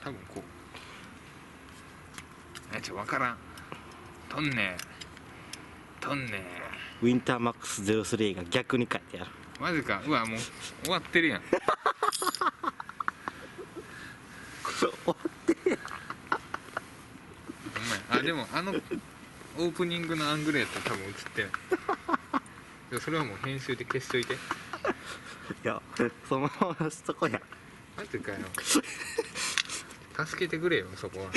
多分こう分からん。とんねウィンターマックス03が逆に書いてある。マジか。うわもう終わってるやん。終わってるやん。お前でもオープニングのアングルやったら多分映ってないそれはもう編集で消しといて。いやそのままそこや。マジかよ。助けてくれよそこは。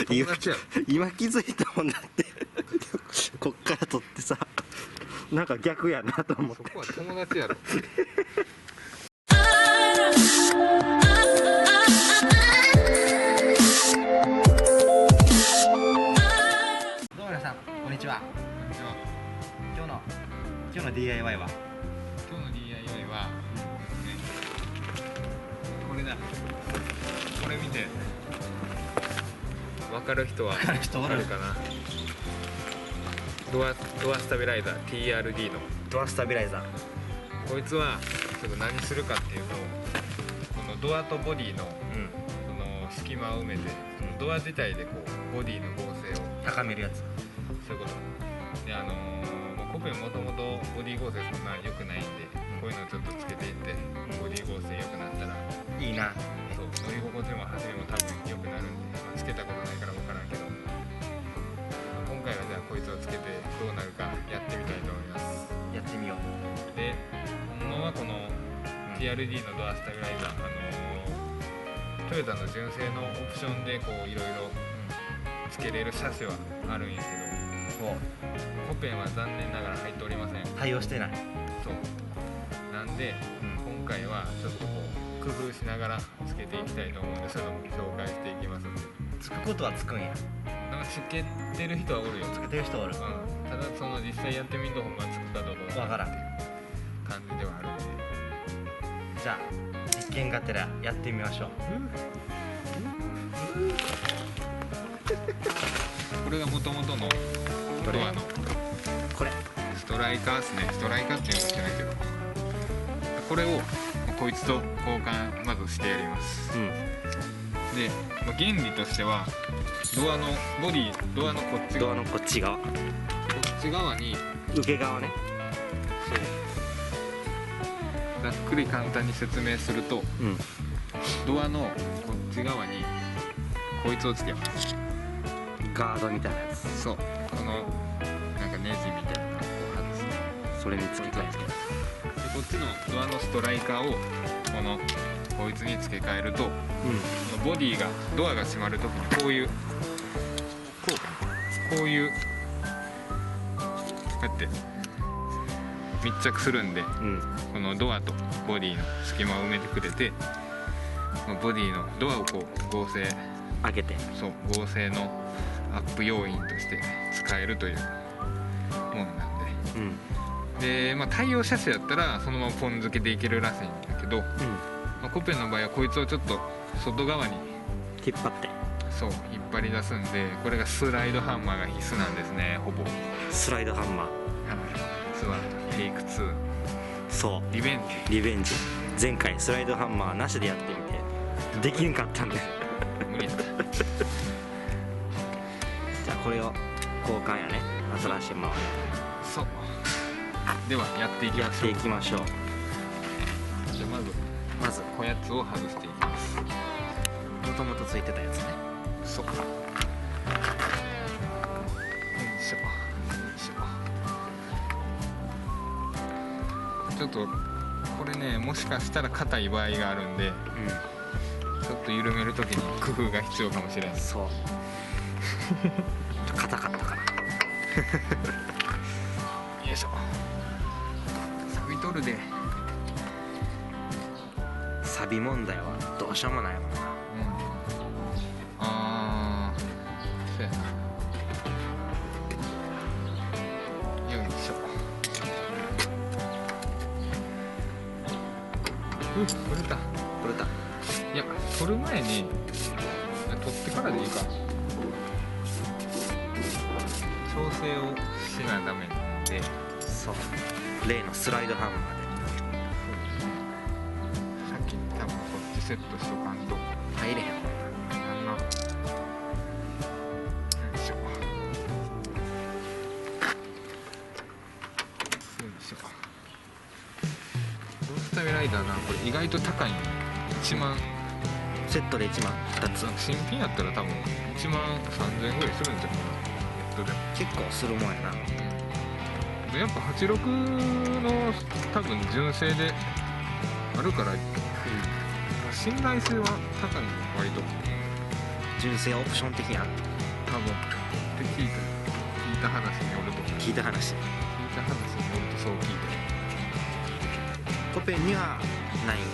友達やろ。今気づいたもんだってこっから撮ってさ、なんか逆やなと思って。そこは友達やろ。どうも皆さんこんにちは。今日の DIY は今日の DIY は、これだ。これ見て分かる人は分かるかな。ドアスタビライザー TRD のドアスタビライザー。こいつはちょっと何するかっていうと、このドアとボディの、その隙間を埋めて、そのドア自体でこうボディの剛性を高めるやつ。そういうことで、コペンもともとボディ剛性そんな良くないんで、こういうのをちょっとつけていってボディ剛性良くなったらいいな。そう乗り心地も走りも多分良くなるんで、つけたことないから分からんけど、今回はじゃあこいつをつけてどうなるかやってみたいと思います。やってみよう。でほんまはこの TRD のドアスタビライザー、トヨタの純正のオプションでこういろいろつけれる車種はあるんやけど、コペンは残念ながら入っておりません。対応してない。そうなんで、今回はちょっとこう工夫しながらつけていきたいと思うんで、そういうのも紹介していきますので。つくことはつくんや。なんかつけてる人はおるよ。つけてる人おる。ただその実際やってみるとほんまつくかどうかわからん。感じではあるんで、じゃあ実験がてらやってみましょう。これがもともとのドアのこれストライカーですね。ストライカーっていうのか知らないけど、これをこいつと交換まずしてやります。で、原理としてはドアのボディ、ドアのこっち側、ドアのこっち側、こっち側に受け側ね。そうざっくり簡単に説明すると、ドアのこっち側にこいつをつけます。ガードみたいなやつ。そう、このなんかネジみたいなのをこう外す。それにつけ替えて。でこっちのドアのストライカーをこいつに付け替えると、このボディがドアが閉まるときにこういうこういうこうやって密着するんで、このドアとボディの隙間を埋めてくれて、ボディのドアをこう合成上げて、そう合成のアップ要因として使えるというものなんで、で、対応車種やったらそのままポン付けでいけるらしいんだけど、コペンの場合はこいつをちょっと外側に引っ張って、そう引っ張り出すんで、これがスライドハンマーが必須なんですね。ほぼスライドハンマー。実はテイク2、そうリベンジ。前回スライドハンマーなしでやってみてできんかったんで無理やった。じゃあこれを交換やね。新しいままそうではやっていきやってましょう。いきましょう。じゃあまずこやつを外していきます。もともとついてたやつね。そうよいしょよいしょ。ちょっとこれね、もしかしたら硬い場合があるんで、ちょっと緩めるときに工夫が必要かもしれない。そう硬かったかなよいしょ。錆びとるで。錆び問題はどうしようもないもんな。そうやな。よいしょ。取れた。いや、取る前に取ってからでいいか。調整をしなダメなんで。そう例のスライドハンマさっき多分こっちセットしとかんとーで入れへんもんな。いだな、これ意外と高いの。1万、セットで1万2つ新品やったら多分1万3000円ぐらいするんじゃないかな、ネットでも。結構するもんやな。でやっぱ86の多分純正であるから、信頼性は高いの割と。純正オプション的な多分って聞いた話によると聞いた話。そう聞いて。コペンにはないんや。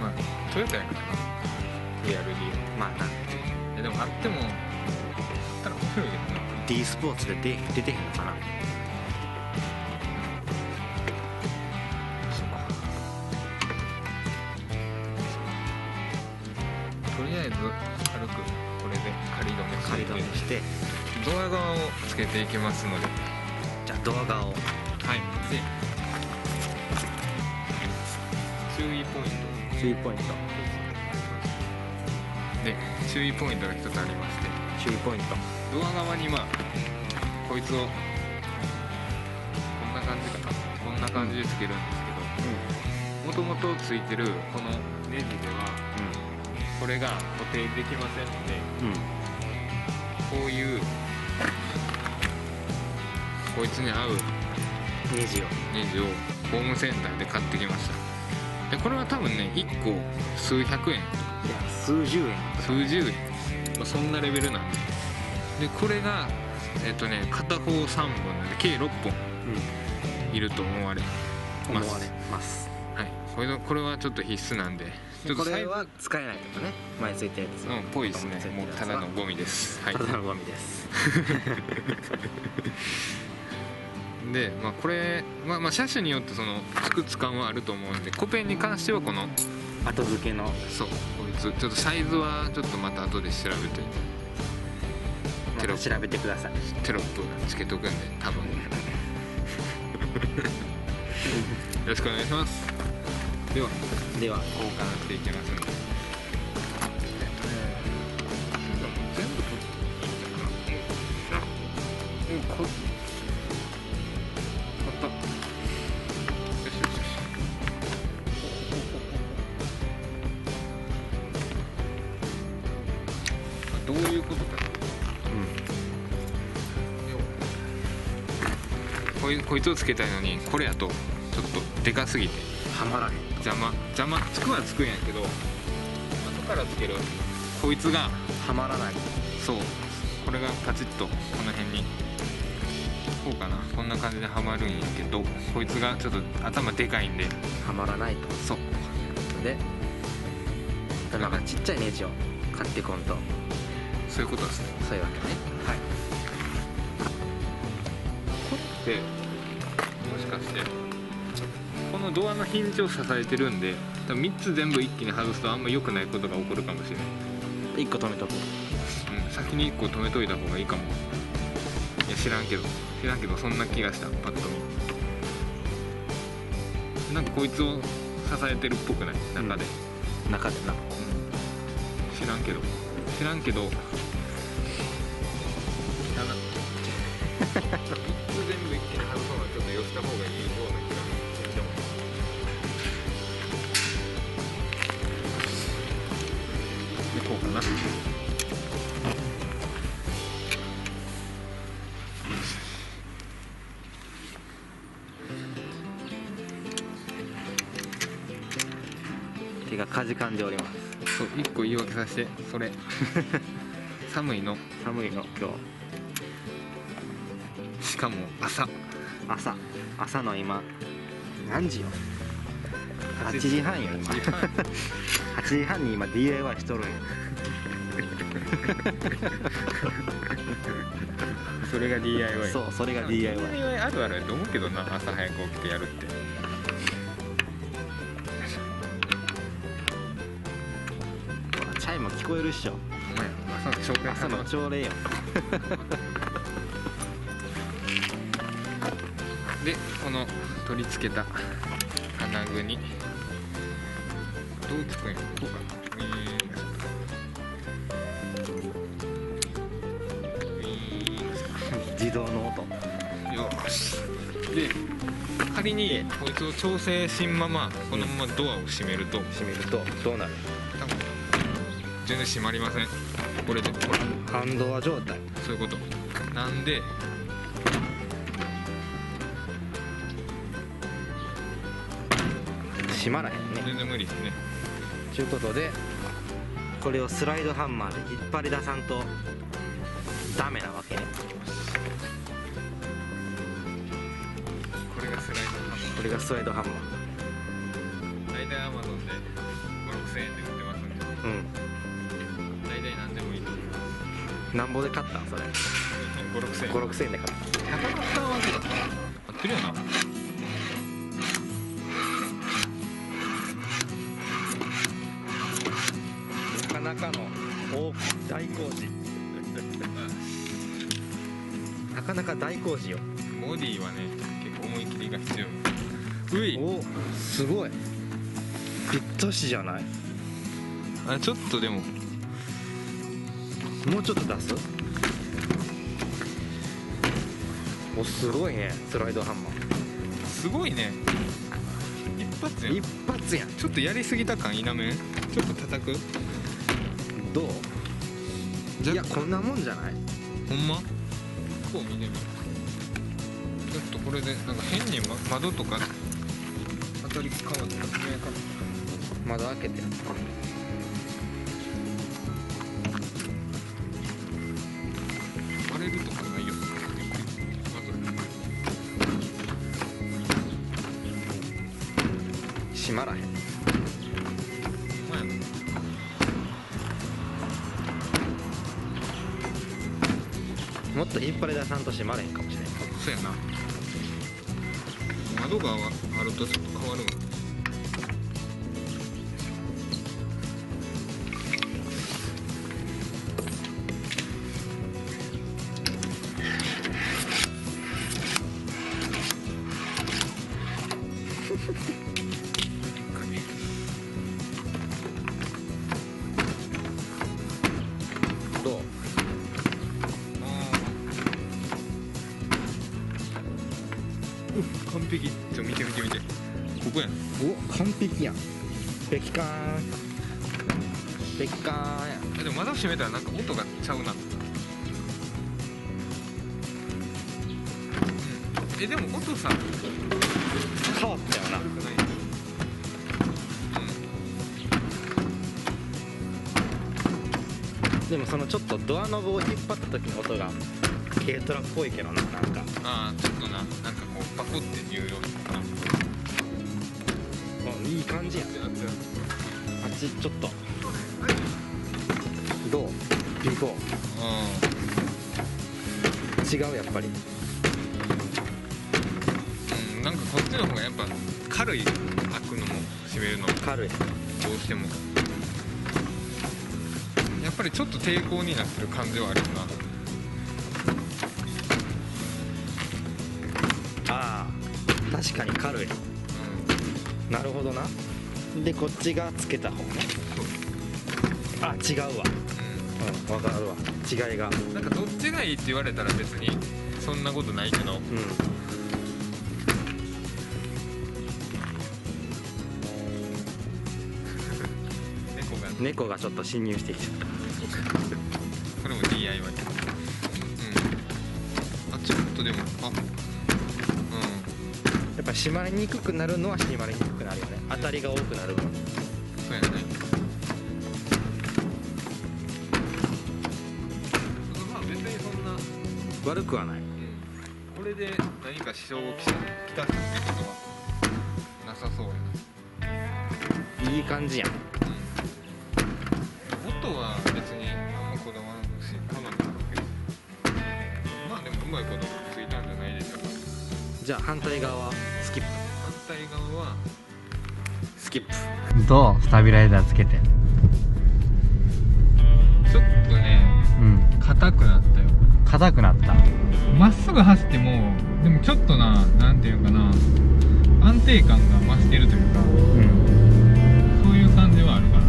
まあトヨタやからな VRD まあな、いやでもあってもあったら面白いけどな。 D スポーツで出てへんのかな。そうか。とりあえず軽くこれで仮止め仮止めしてドア側をつけていきますので。じゃあドア側を。はい。で注意ポイント注意ポイントで注意ポイントが一つありまして、注意ポイント。ドア側にこいつをこんな感じかな、こんな感じでつけるんですけど、もともとついてるこのネジではこれが固定できませんので、こういうこいつに合うネジを。ネジをホームセンターで買ってきました。でこれは多分ね1個数百円いや数十円。数十円、そんなレベルなんで。でこれが片方3本なんで計6本いると思われます。思われます。はい、これはちょっと必須なんで、ちょっとこれは使えないとかね、前ついたやつ。ぽいですね。もうただのゴミです。はい。ただのゴミです。でこれ車種によってそのつくつ感はあると思うんで、コペンに関してはこの後付けの。そうこいつちょっとサイズはちょっとまた後で調べてまた調べてください。テロップつけとくんで多分よろしくお願いします。ではでは交換していきますので、全部取っていいかな。こあった。よしよしよし。どういうことか。こいつをつけたいのにこれやとちょっとでかすぎてはまらへん。邪魔つくはつくんやけど、後からつけるこいつがはまらない。そうこれがパチッとこの辺にこうかな、こんな感じではまるんやけど、こいつがちょっと頭でかいんではまらないと。そうでなんかちっちゃいネジを買ってこんと。そういうことですね。そういうわけね。はい。これってもしかしてこのドアのヒンジを支えてるんで、多分3つ全部一気に外すとあんま良くないことが起こるかもしれない。1個止めとく。先に1個止めといた方がいいかも。いや知らんけどそんな気がした。パッと見なんかこいつを支えてるっぽくない中で、中でな。知らんけど3つ全部一気に外すのはちょっと寄せた方がいいような気がしても。でこうかな。手がかじかんでおります。そう1個言い訳させて、それ寒いの。寒いの今日。しかも朝の今何時よ。8時半よ今。8時半に今 DIY しとるんよ。それが DIY。そうそれが DIY。 DIY あるあるやと思うけどな、朝早く起きてやるって。チャイも聞こえるっしょ。お前朝の朝礼よ。でこの取り付けた金具にどうつくんやろ。こうかな。自動の音。よし。で鍵仮にこいつを調整しんままこのままドアを閉めると、閉めるとどうなる？多分全然閉まりません。これでほら半ドア状態。そういうことなんで、閉まらへんね。全然無理ですね。ということでこれをスライドハンマーで引っ張り出さんとダメなわけね。これがスライドハンマー。これがスライドハンマ大体 Amazon で5、6千円で売ってますんで、ー。大体何でもいいと思います。なんぼで買ったんそれ？ 5、6千円。5、6千円で買った。高かったわけだ。合ってるよな。なかなかの大工事なかなか大工事よ。ボディはね結構思い切りが必要。うい、お、すごいぴったしじゃない？あ、ちょっとでももうちょっと出す？お、すごいねスライドハンマー。すごいね。一発やん。一発やん。ちょっとやりすぎた感否めん？ちょっと叩く？どう？いやこんなもんじゃない？ほんま？こう見てみる。ちょっとこれでなんか変に、窓とか当たり変わったら不明かも。窓開けて。割れるとかないよ。閉まらへん。ほんまやな。もっと引っ張り出さんと閉まれへんかもしれん。そうやな。窓があるとちょっと変わるわ。どう？完璧。ちょ見て見て見て。ここやん。お、完璧やん。ペキカーン。ペキカーンや。でも窓閉めたらなんか音がちゃうな。でも音さ変わったよな。悪くない。でもそのちょっとドアノブを引っ張った時の音が軽トラっぽいけどな、なんか。ああ、ちょっとな、なんかこうパコっていうような。あ、いい感じやん。あっちちょっと。どう？ピンポ違うやっぱり。うん、なんかこっちの方がやっぱ軽い。開くのも閉めるのも軽い。どうしてもやっぱりちょっと抵抗になってる感じはあるよな。ああ、確かに軽い。なるほどな。でこっちがつけた方ね。あ、違うわ。うん、わかるわ。違いが。なんかどっちがいいって言われたら別にそんなことないけど、うん。猫がちょっと侵入してきちゃった。これも DIY。あ、ちょっとでもやっぱ閉まりにくくなるのは閉まりにくくなるよね。当たりが多くなる分。そうやね。まあ別にそんな悪くはない。これで何か支障をきたすってことはなさそうやな。いい感じやん。音は別にあんまこだわらんし好みなんだけど、まあでもうまいことついたんじゃないでしょうか。じゃあ反対側はスキップ。反対側はスキップ。どう？スタビライザーつけて。ちょっとね、硬くなったよ。硬くなった。まっすぐ走ってもでもちょっとな、なんていうかな、安定感が増してるというか、そういう感じはあるかな。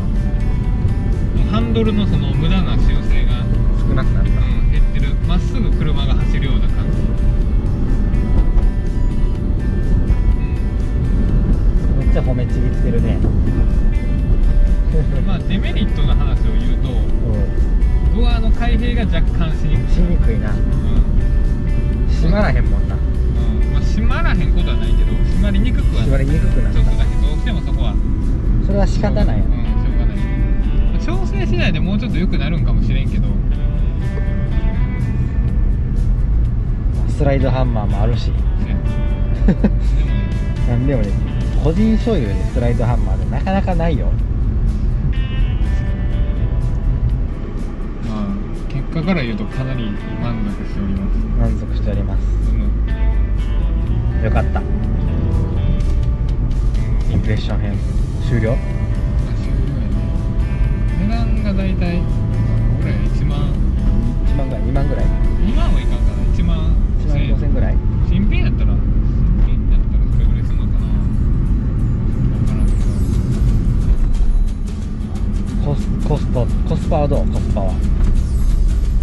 ハンドルのその無駄な修正が少なくなった。減ってる。まっすぐ車が走るような感じ。めちぎってるね。まあデメリットの話を言うと、ドアの開閉が若干しにくい。しにくいな。閉まらへんもんな。まあ、閉まらへんことはないけど、閉まりにくくは閉まりにくくなった。ちょっとだけどうしてもそこはそれは仕方ないよね。しょうがない。調整しないでもうちょっと良くなるんかもしれんけど、スライドハンマーもあるし。でもね、なんでもね、個人所有でスライドハンマーでなかなかないよ。まあ結果から言うとかなり満足しております。満足しております。よかった。インプレッション編終了。値段がだいたいこれ1万1万ぐらい、2万ぐらい、2万はいかんかな、1万1万5000ぐらい。新品やったらそれぐらいするのかな、分からんけど。コスパはどう？コスパは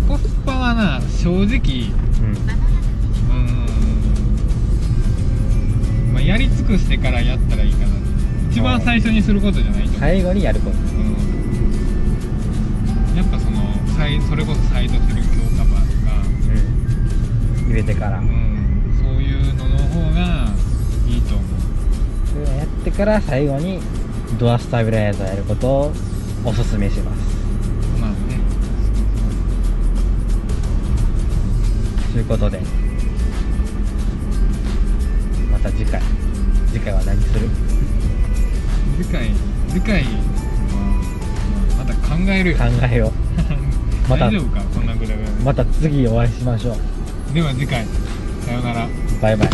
コスパはな、正直まあやり尽くしてからやったらいいかな。一番最初にすることじゃないと思う。最後にやること。やっぱそれこそサイドする強化バーとか、入れてから、そういうのの方がいいと思う。それをやってから最後にドアスタビライザーやることをおすすめします。まあね。ということで、また次回は何する？次回は、また考えるよ。考えよう。また大丈夫か、こんなぐらい。また次お会いしましょう。では次回、さようなら。バイバイ。